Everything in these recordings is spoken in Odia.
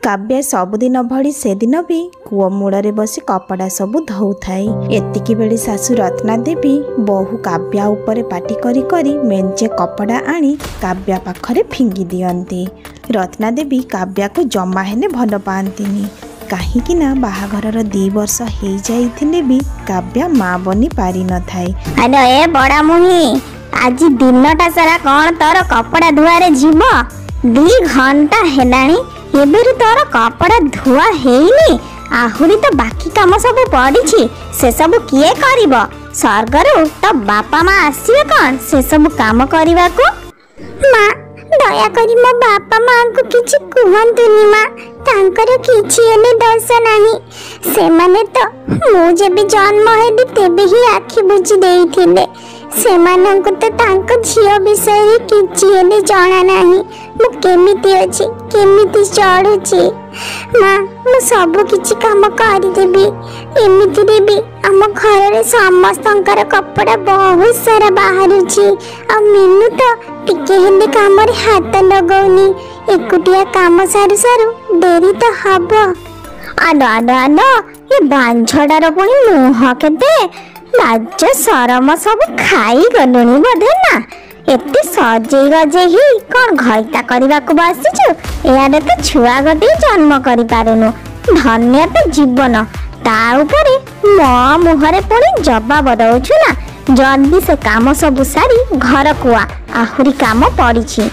काव्या सबुदिन भली से दिन भी कूଅ मूଳରେ बसी कपड़ा सबु धोउथाई। एतिकी बेले सासू रत्ना देवी बहु काव्या उपरे पाटी करी करी मेंचे कपड़ा आनी काव्या पाखरे फिंगी दियंती। रत्ना देवी काव्या को जमा हेले भल पाआंतीनी, कहीं ना बाहाघरर 2 वर्ष हो जाइथिले भी काव्या माँ बनी पारी न थाई। अरे ए बड़ा मुही, आज दिनटा सारा कौन तोर कपड़ा धुआरे जीव? 2 घंटा हेलानी एबेरु तोर कपड़ा धुआ हेइनी, आहुरी तो बाकी काम सब पड़ी से सब किए करिब? स्वर्गरु तो बापा माँ आसीबे कौन से सब काम करने को? माँ दया करी मो बापा माँ को किछि कहंतुनी माँ, तांकर किछि एने दोष नाही। से माने तो मु जेबे जन्म हेबी तेबे ही आखि बुझी देइथिले। सेमानंकु तो तांको झियो विषय किछि हेले जाना नाही। मु केमिति अछि, केमिति चढ़ुछि। माँ मु सब किछि काम करि देबी, एमिति देबी आम घर रे समस्तंकर कपड़ा बहुत सारा बाहरुछि। आ मिनु तो टिके हेले काम रे हाथ लगौनी, एकुटिया काम सारू सारू देरी तो हबो। आलो आलो आलो, ये बांझडार पुणी मुह केते लाज सरम सब खाई गलुनी बोधे ना। एते सजे गजे ही कौन घईता करने को बसीचु? यार तो छुआ गटे जन्म करि पारुनु, धन्य तो जीवन। ता उपरे मो मुहरे पुणी जवाब दउछु ना। जल्दी से काम सब सारी घर को आहुरी काम पड़ी।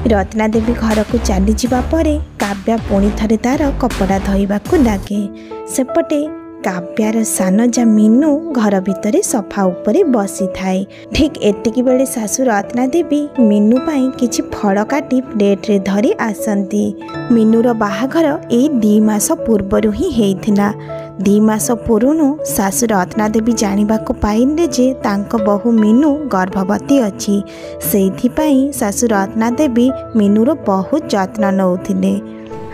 रत्ना देवी घर को चली जावा परे काव्या पुणी थरे तार कपड़ा धोइबा को लागे। सेपटे काव्यार सान जा मीनू घर भितर सफा उपरे बसी थाए। ठीक एतिकी बेले सासू रत्ना देवी मीनू पाई किछि फल काटी प्लेट रे धरी आसंती। मीनूर बाहाघर ए 2 मास पूर्वरु ही हेइथिला। 2 मास पुरुनु सासू रत्ना देवी जानिबा को पाइले जे तांको बहु मीनू गर्भवती अछि। सेइथि पाई सासू रत्ना देवी मीनूर बहुत जत्न नउथिले।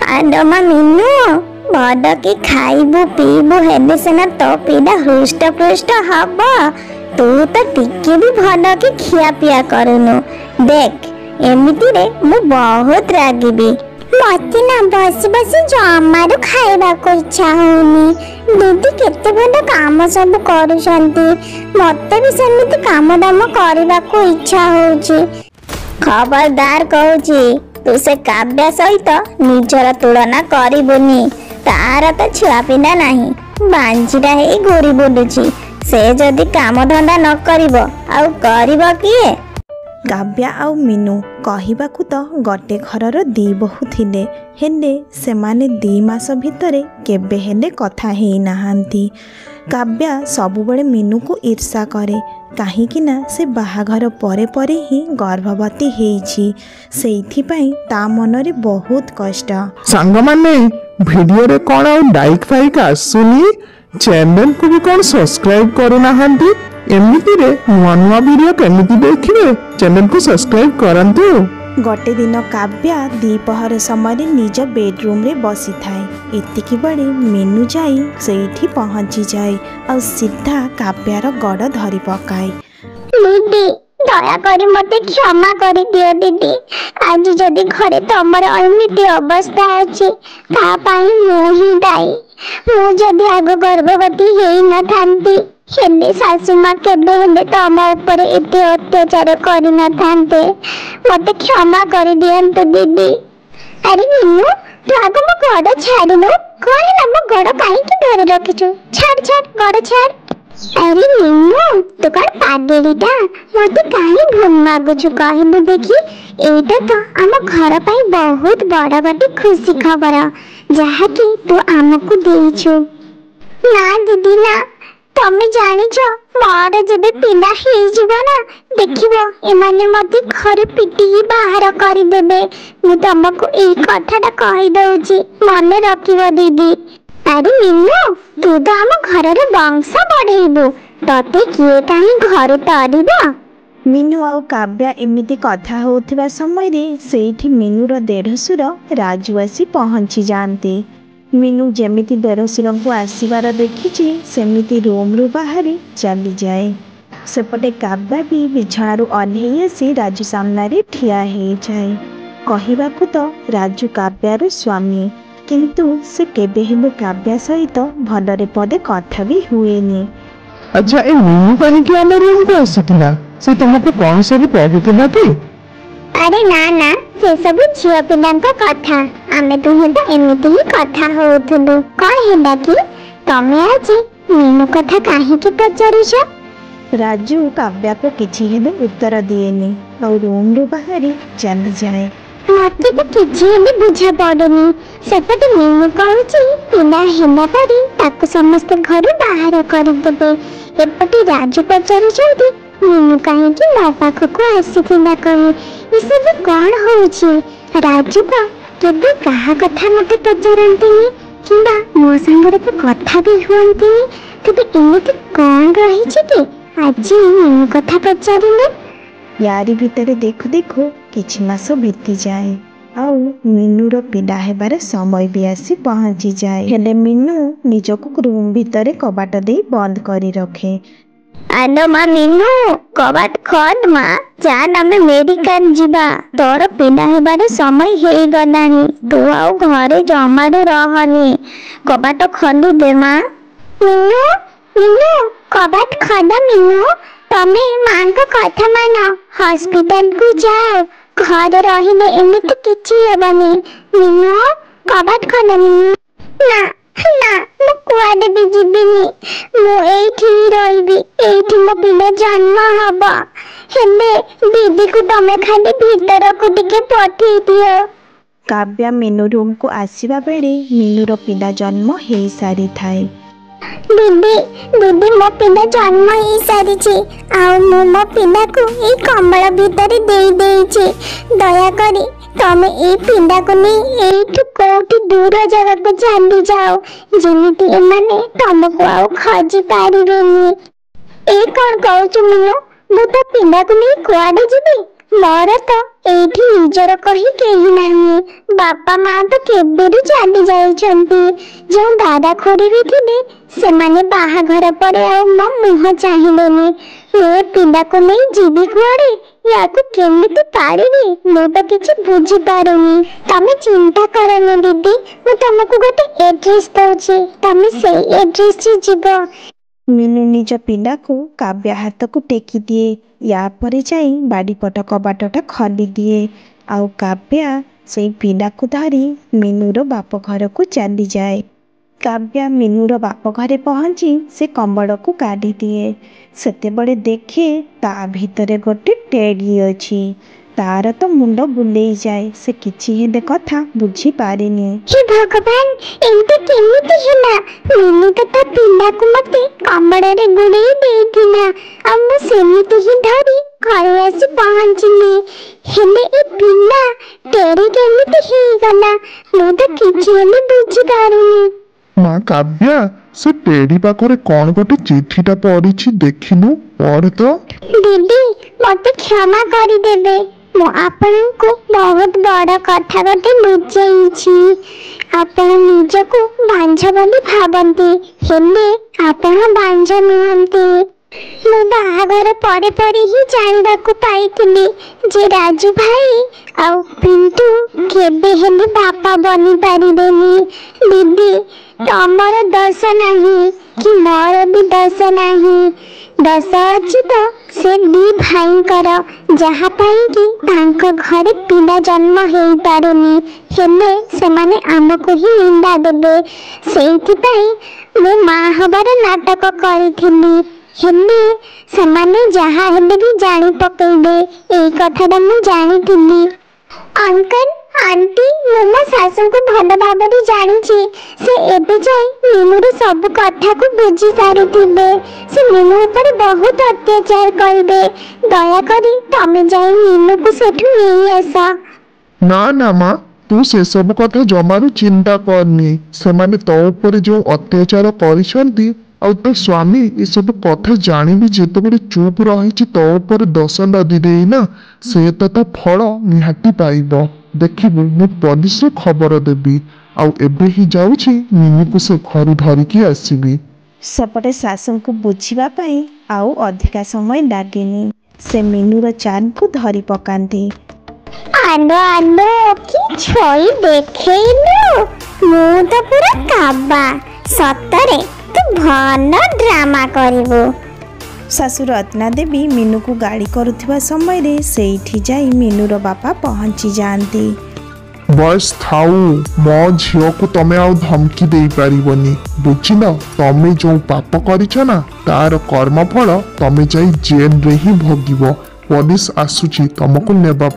आडमा मीनू बड़ की खाइबू पीबू हेले सेना तो पीड़ा हृष्ट पृष्ट हब। तू तो टिके भी भल की खिया पिया करूनु। देख एमिति रे मु बहुत रागिबी। मते ना बस बस जमारू खाइबा को इच्छा होनी। दीदी केते भल काम सब करूछंती, मते भी सेमिति काम दाम करबा को इच्छा होउची। खबरदार कहूची, तू से काव्या सहित निजर तुलना करिबुनी। तार तो छुआ पिला नहीं, बांझीटा हे घूरी बुलुची। से जदि काम धंदा न करिबो आउ करिबो किए? काव्या आउ मीनू कहिबाकू तो गोटे घरर 2 बहु थिले, हेले सेमाने 2 मास भितरे केबे हेले कथा हेई नाहांती। काव्या सबुबले मीनू को ईर्षा करे, कहीं ना से बाहाघर परे परे ही गर्भवती हेइछि। सेइथि पई ता मनरे बहुत कष्ट। सांग माने वीडियो रे कोन लाइक फाइक आसुनी, चैनल को भी कोन सब्सक्राइब करू नाहंती। एमिति रे नुआ नुआ वीडियो केमिति देखिबे, चैनल को सब्सक्राइब करंतु। गोटे दिन काव्या दीपहर समय निज बेडरूम रे बसी थाए। एतिकी बड़े मीनू जाई सेठी पहुंची जाए और सीधा काव्यार गड़ धरी पकाए। दीदी दया करी मते क्षमा करी दियो दीदी। आज जदि घरे तमर एमिति अवस्था अछि ता पाई मु ही दाई। मु जदि आगो गर्भवती हेई न थांती हेले सासू माँ केबे हेले तम ऊपर एते अत्याचार करि न थांते। मते क्षमा करी दियंतु दीदी। अरे मीनू तू आगो मो गड़ छाड़िनु। कहे ना मो गड़ काहे की धरे रखिछु? छाड़ छाड़ गड़ छाड़। अरे मीनू तू कौन पागेलीटा? मते काहे घुम मागुछु कहलु देखी? एटा तो आम घर पाई बहुत बड़ गोटे खुशी खबर जहा कि तू आमको देइछु। ना दीदी ना, तमे जानिछ मोर जेबे पिला हेई जिवो ना, देखिबो एमाने मते घर पिटी बाहर करि देबे। मु तमको एई कथाटा कहि दउची, मने रखिबो दीदी। अरे मीनू तू तो आम घर रे वंश बढ़ेबू, तते किए काहे घर तरिबो? मीनू आउ काव्या एमिति कथा होउथिबा समय रे सेठी मीनूर देढसुर राजू आसी पहुंची जाते। मीनू जेमिति देढसुर को आसीबार देखिछि सेमिति रूम रु बाहरी चली जाए। सेपटे काव्या भी बिछणारू ओह्लेई आसी राजू सामने ठिया हो जाए। कहिबाकू तो राजू काव्यार स्वामी। କିନ୍ତୁ ସେ କେବେ ହେଲେ କାବ୍ୟା ସହିତ ଭଲରେ ପଦେ କଥା ବି ହୁଏନି। ଆଚ୍ଛା, ଏ ମିନୁ କାହିଁକି ଆମ ରୁମକୁ ଆସିଥିଲା? ସେ ତମକୁ କଣ ସବୁ କହୁଥିଲା କି? ଆରେ ନା ନା, ସେ ସବୁ ଝିଅ ପିଲାଙ୍କ କଥା। ଆମେ ଦୁହେଁ ତ ଏମିତି ହିଁ କଥା ହଉଥିଲୁ। କଣ ହେଲା କି? ତମେ ଆଜି ମିନୁ କଥା କାହିଁକି ପଚାରୁଛ? ରାଜୁ କାବ୍ୟାକୁ କିଛି ହେଲେ ଉତ୍ତର ଦିଏନି ଆଉ ରୁମରୁ ବାହାରି ଚାଲିଯାଏ। ମତେ ତ କିଛି ହେଲେ ବୁଝା ପଡୁନି। ସେପଟେ ମିନୁ କହୁଛି ପିଲା ହେଲା ପରେ ତାକୁ ସମସ୍ତେ ଘରୁ ବାହାର କରିଦେବେ। ଏପଟେ ରାଜୁ ପଚାରୁଛନ୍ତି ମିନୁ କାହିଁକି ମୋ ପାଖକୁ ଆସିଥିଲା କହି। ଏସବୁ କଣ ହଉଛି? ରାଜୁ ତ କେବେ କାହା କଥା ମତେ ପଚାରନ୍ତିନି କିମ୍ବା ମୋ ସାଙ୍ଗରେ ତ କଥା ବି ହୁଅନ୍ତିନି। ତେବେ ଏମିତି କଣ ରହିଛି କି ଆଜି ମିନୁ କଥା ପଚାରିଲେ? ୟାରି ଭିତରେ ଦେଖୁ ଦେଖୁ କିଛି ମାସ ବିତିଯାଏ ଆଉ ମିନୁର ପିଲା ହେବାର ସମୟ ବି ଆସି ପହଞ୍ଚିଯାଏ। ହେଲେ ମିନୁ ନିଜକୁ ରୁମ୍ ଭିତରେ କବାଟ ଦେଇ ବନ୍ଦ କରି ରଖେ। ଆଲୋ ମା ମିନୁ, କବାଟ ଖୋଲ ମା, ଚାଲ ଆମେ ମେଡିକାଲ ଯିବା। ତୋର ପିଲା ହେବାର ସମୟ ହେଇଗଲାଣି। ତୁ ଆଉ ଘରେ ଜମାରୁ ରହନି। କବାଟ ଖୋଲି ଦେ ମା। ମିନୁ ମିନୁ, କବାଟ ଖୋଲ ମିନୁ। ତମେ ମାଙ୍କ କଥା ମାନ, ହସ୍ପିଟାଲକୁ ଯାଅ। ଘରେ ରହିଲେ ଏମିତି କିଛି ହେବନି। ମିନୁ, କବାଟ ଖୋଲ ମିନୁ। ନା ନା, ମୁଁ କୁଆଡେ ବି ଯିବିନି। ମୁଁ ଏଇଠି ରହିବି। ଏଇଠି ମୋ ପିଲା ଜନ୍ମ ହବ। ହେଲେ ଦିଦିକୁ ତମେ ଖାଲି ଭିତରକୁ ଟିକେ ପଠେଇ ଦିଅ। କାବ୍ୟା ମିନୁ ରୁମକୁ ଆସିବା ବେଳେ ମିନୁର ପିଲା ଜନ୍ମ ହେଇସାରିଥାଏ। ଦିଦି ଦିଦି, ମୋ ପିଲା ଜନ୍ମ ହେଇସାରିଛି ଆଉ ମୁଁ ମୋ ପିଲାକୁ ଏଇ କମ୍ବଳ ଭିତରେ ଦେଇ ଦେଇଛି। ଦୟାକରି ତମେ ଏଇ ପିଲାକୁ ନେଇ ଏଇଠୁ କୋଉଠି ଦୂର ଜାଗାକୁ ଚାଲି ଯାଅ, ଯେମିତି ଏମାନେ ତମକୁ ଆଉ ଖୋଜି ପାରିବେନି। ଏଇ କଣ କହୁଛୁ ମିନୁ? ମୁଁ ତ ପିଲାକୁ ନେଇ କୁଆଡେ ଯିବି? ମୋର ତ ଏଇଠି ନିଜର କହି କେହି ନାହିଁ। ବାପା ମା ତ କେବେରୁ ଚାଲି ଯାଇଛନ୍ତି। ଯେଉଁ ଦାଦା ଖୁଡି ବି ଥିଲେ ସେମାନେ ବାହାଘର ପରେ ଆଉ ମୋ ମୁହଁ ଚାହିଁଲେନି। ଏ ପିଲାକୁ ନେଇ ଯିବି କୁଆଡେ? ୟାକୁ କେମିତି ପାଳିବି ମୁଁ ତ କିଛି ବୁଝିପାରୁନି। ତମେ ଚିନ୍ତା କରନି ଦିଦି, ମୁଁ ତମକୁ ଗୋଟେ ଏଡ୍ରେସ ଦଉଛି, ତମେ ସେଇ ଏଡ୍ରେସରେ ଯିବ। ମିନୁ ନିଜ ପିଲାକୁ କାବ୍ୟା ହାତକୁ ଟେକି ଦିଏ। ୟା ପରେ ଯାଇ ବାଡ଼ିପଟ କବାଟଟା ଖୋଲି ଦିଏ ଆଉ କାବ୍ୟା ସେଇ ପିଲାକୁ ଧରି ମିନୁର ବାପ ଘରକୁ ଚାଲିଯାଏ। କାବ୍ୟା ମିନୁର ବାପ ଘରେ ପହଞ୍ଚି ସେ କମ୍ବଳକୁ କାଢ଼ିଦିଏ। ସେତେବେଳେ ଦେଖେ ତା ଭିତରେ ଗୋଟେ ଟେଡି ଅଛି। ତାର ତ ମୁଣ୍ଡ ବୁଲେଇ ଯାଏ। ସେ କିଛି ହେଲେ କଥା ବୁଝିପାରେନି। ହେ ଭଗବାନ, ଏମିତି କେମିତି ହେଲା? ମିନୁ ତ ତା ପିଲାକୁ ମତେ କମ୍ବଳରେ ଗୁଡ଼େଇ ଦେଇଥିଲା ଆଉ ମୁଁ ସେମିତି ହିଁ ଧରି ଘରେ ଆସି ପହଞ୍ଚିଲି। ହେଲେ ଏ ପିଲା ଟେରି କେମିତି ହେଇଗଲା? ମୁଁ ତ କିଛି ହେଲେ ବୁଝିପାରୁନି। ମା କାବ୍ୟା, ସେ ଟେଡି ପାଖରେ କଣ ଗୋଟେ ଚିଠିଟା ପଡିଛି, ଦେଖିନୁ? ପଢ ତ। ଦିଦି, ମତେ କ୍ଷମା କରିଦେବେ। ମୁଁ ଆପଣଙ୍କୁ ବହୁତ ବଡ଼ କଥା ଗୋଟେ ଲୁଚେଇଛି। ଆପଣ ନିଜକୁ ବାଞ୍ଝ ବୋଲି ଭାବନ୍ତି, ହେଲେ ଆପଣ ବାଞ୍ଝ ନୁହନ୍ତି। ମୁଁ ବାହାଘର ପରେ ପରେ ହିଁ ଜାଣିବାକୁ ପାଇଥିଲି ଯେ ରାଜୁ ଭାଇ ଆଉ ପିଣ୍ଟୁ କେବେ ହେଲେ ବାପା ବନି ପାରିବେନି। ଦିଦି, ତମର ଦୋଷ ନାହିଁ କି ମୋର ବି ଦୋଷ ନାହିଁ। ଦୋଷ ଅଛି ତ ସେ ଦି ଭାଇଙ୍କର, ଯାହା ପାଇଁ କି ତାଙ୍କ ଘରେ ପିଲା ଜନ୍ମ ହେଇପାରୁନି। ହେଲେ ସେମାନେ ଆମକୁ ହିଁ ନିନ୍ଦା ଦେବେ। ସେଇଥିପାଇଁ ମୁଁ ମା ହବାର ନାଟକ କରିଥିଲି। ହେଲେ ସେମାନେ ଯାହା ହେଲେ ବି ଜାଣି ପକେଇବେ, ଏଇ କଥାଟା ମୁଁ ଜାଣିଥିଲି। ଅଙ୍କଲ ଆଣ୍ଟି, ମୁଁ ମୋ ଶାଶୁଙ୍କୁ ଭଲ ଭାବରେ ଜାଣିଛି। ସେ ଏବେ ଯାଇ ମିନୁର ସବୁ କଥାକୁ ବୁଝି ସାରିଥିବେ। ସେ ମିନୁ ଉପରେ ବହୁତ ଅତ୍ୟାଚାର କରିବେ। ଦୟାକରି ତମେ ଯାଇ ମିନୁକୁ ସେଠୁ ନେଇ ଆସ। ନା ନା ମା, ତୁ ସେସବୁ କଥା ଜମାରୁ ଚିନ୍ତା କରନି। ସେମାନେ ତୋ ଉପରେ ଯୋଉ ଅତ୍ୟାଚାର କରିଛନ୍ତି ଆଉ ତୋ ସ୍ୱାମୀ ଏସବୁ କଥା ଜାଣିବି ଯେତେବେଳେ ଚୁପ୍ ରହିଛି ତୋ ଉପରେ ଦୋଷ ଲଦି ଦେଇନା, ସେ ତ ତା ଫଳ ନିହାତି ପାଇବ। ଦେଖିବୁ, ମୁଁ ପୋଲିସରେ ଖବର ଦେବି ଆଉ ଏବେ ହିଁ ଯାଉଛି ମିନୁକୁ ସେ ଘରୁ ଧରିକି ଆସିବି। ସେପଟେ ଶାଶୁଙ୍କୁ ବୁଝିବା ପାଇଁ ଆଉ ଅଧିକା ସମୟ ଲାଗେନି। ସେ ମିନୁର ଚାଲକୁ ଧରି ପକାନ୍ତି। ଆଲୋ ଆଲୋ, କି ଛଇ ଦେଖେଇଲୁ? ମୁଁ ପୁରା କାବା। ସତରେ ତୁ ଭଲ ଡ୍ରାମା କରିବୁ। ଶାଶୁ ରତ୍ନା ଦେବୀ ମିନୁକୁ ଗାଳି କରୁଥିବା ସମୟରେ ସେଇଠି ଯାଇ ମିନୁର ବାପା ପହଞ୍ଚି ଯାଆନ୍ତି। ବସ୍ ଥାଉ, ମୋ ଝିଅକୁ ତମେ ଆଉ ଧମକି ଦେଇପାରିବନି, ବୁଝିଲ? ତମେ ଯୋଉ ପାପ କରିଛ ନା ତାର କର୍ମଫଳ ତମେ ଯାଇ ଜେଲରେ ହିଁ ଭୋଗିବ। ପୋଲିସ ଆସୁଛି ତମକୁ ନେବା।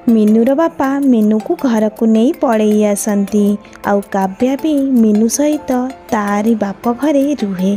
ମିନୁର ବାପା ମିନୁକୁ ଘରକୁ ନେଇ ପଳେଇ ଆସନ୍ତି। ଆଉ କାବ୍ୟା ବି ମିନୁ ସହିତ ତାରି ବାପ ଘରେ ରୁହେ।